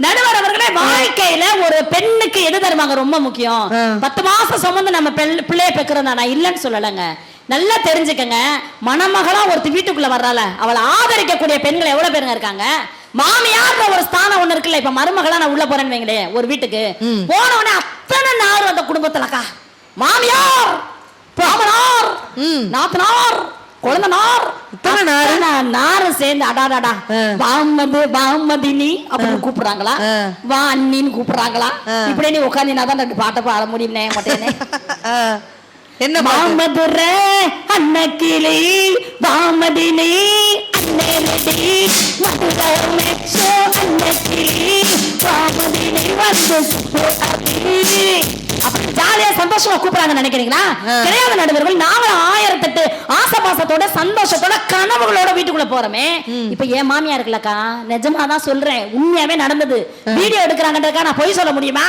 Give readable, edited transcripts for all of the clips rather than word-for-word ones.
நடுவர் அவர்களே, வாழ்க்கையில ஒரு பெண்ணுக்கு எது தருவாங்க ரொம்ப முக்கியம். 10 மாசம் சுமந்து நம்ம பிள்ளைய பெக்கிறதா, நான் இல்லைன்னு சொல்லலைங்க. நல்லா தெரிஞ்சுக்கங்க, மணமகளா ஒருத்தி வீட்டுக்குள்ள வர்றால, அவளை ஆதரிக்கக்கூடிய பெண்கள் எவ்வளவு பேருங்க இருக்காங்க. மாமியார் ஒரு ஸ்தானம் ஒண்ணு இருக்குல்ல. இப்ப மருமகளா நான் உள்ள போறேன்னு வைங்களே ஒரு வீட்டுக்கு, போன உடனே அத்தனை நார் அந்த குடும்பத்துலக்கா, மாமியார், மாமனார், நாத்தனார், குழந்தனார், நாரு சேர்ந்து அடாடாடா பாமதினி அப்படின்னு கூப்பிடுறாங்களா, வா அண்ணின்னு கூப்பிடுறாங்களா, இப்படி நீ உட்காந்து தான் 2 பாட்டை பாட முடியும்னே மாட்டேனே. என்ன மாமதுர அன்னக்கிளி பாமதினி அன்னேலடி மதுரை மெச்சோ அன்னக்கிளி பாமதினி வந்து அப்படி ஜாலியா சந்தோஷமா கூப்பிடுறாங்க நினைக்கிறீங்களா? கிடையாது நடுவர்கள். நாங்களும் 1008 ஆசபாசத்தோட சந்தோஷத்தோட கனவுகளோட வீட்டுக்குள்ள போறோமே. இப்ப என் மாமியா இருக்குல்லக்கா, நிஜமாதான் சொல்றேன், உண்மையாவே நடந்தது. வீடியோ எடுக்கிறாங்கன்றதுக்கா நான் பொய் சொல்ல முடியுமா?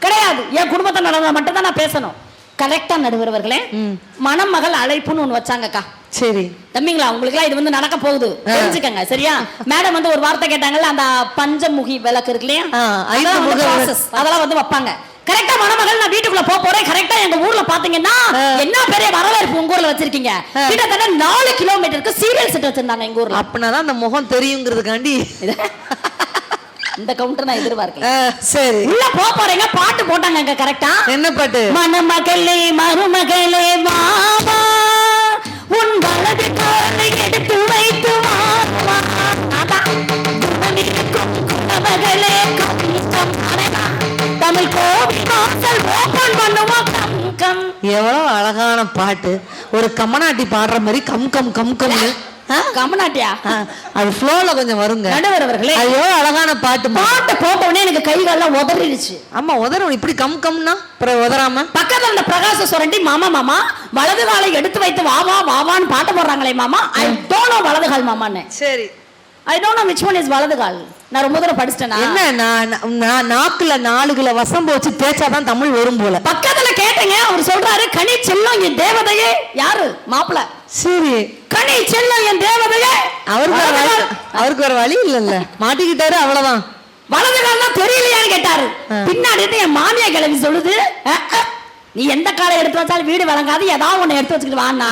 கிடையாது. என் குடும்பத்தை நடந்ததை மட்டும் தான் நான் பேசணும். கரெக்டா நடுவர்களே, மணமகள் அழைப்புன்னு ஒண்ணு வச்சாங்கக்கா. சரி தம்பிங்களா, உங்களுக்கு எல்லாம் இது வந்து நடக்க போகுது, தெரிஞ்சுக்கங்க சரியா? மேடம் வந்து ஒரு வார்த்தை கேட்டாங்கல்ல, அந்த பஞ்சமுகி விளக்கு இருக்கு இல்லையா, அதெல்லாம் வந்து வைப்பாங்க. கரெக்டா மணமகள் நான் வீட்டுக்குள்ள போறேன். கரெக்டா எங்க ஊர்ல பாத்தீங்கன்னா என்ன பெரிய வரவேற்பு உங்க ஊர்ல வச்சிருக்கீங்க. கிட்டத்தட்ட 4 கிலோமீட்டருக்கு சீரியல் செட் வச்சிருந்தாங்க எங்க ஊர்ல. அப்படின்னாதான் அந்த முகம் தெரியுங்கிறதுக்காண்டி இந்த கவுண்டர் நான் எதிர்பார்க்கல. சரி, உள்ள போறீங்க, பாட்டு போட்டாங்க. கரெக்டா என்ன பாட்டு? மணமகளே மருமகளே மாமா உன் வலது காலை எடுத்து வைத்து மாமா குணமகளே தமிழ் கோவில் வாசல் ஓபன் பண்ணுவோம் கம் கம். எவ்வளவு அழகான பாட்டு. ஒரு கம்மநாட்டி பாடுற மாதிரி கம் கம் கம் கம்னு. கமநாட்டியா? அது ஃப்ளோல கொஞ்சம் வருங்க நடுவர் அவர்களே. ஐயோ அழகான பாட்டு. பாட்டு போட்ட உடனே எனக்கு கைகாலெல்லாம் உதறிடுச்சு. ஆமா உதறணும். இப்படி கம் கம்னா அப்புறம் உதறாம பக்கத்துல அந்த பிரகாச சுரண்டி மாமா மாமா வலது காலை எடுத்து வைத்து வாவா வாவான்னு பாட்டு போடுறாங்களே மாமா. ஐ டோன்ட் நோ வலது கால் மாமான்னு. சரி, I don't know which one is வலது கால். நான் ரொம்ப தூரம் படிச்சிட்டேனா என்ன? நான் நாக்குல 4 கிலோ வசம்பு வச்சு தேய்ச்சாதான் தமிழ் வரும் போல. பக்கத்துல கேட்டீங்க, அவர் சொல்றாரு கனி செல்லம் என் தேவதையே. யாரு? மாப்பிள்ள. சரி, கனி செல்லம் என் தேவதையே. அவருக்கு வேற வழி இல்லல்ல, மாட்டிக்கிட்டாரு அவ்வளவுதான். வலது கால் தான் தெரியலையான்னு கேட்டாரு. பின்னாடி என் மாமியா கிளம்பி சொல்லுது, நீ எந்த காலை எடுத்து வச்சாலும் வீடு வழங்காது, ஏதாவது ஒண்ணு எடுத்து வச்சுக்கிட்டு வான்னா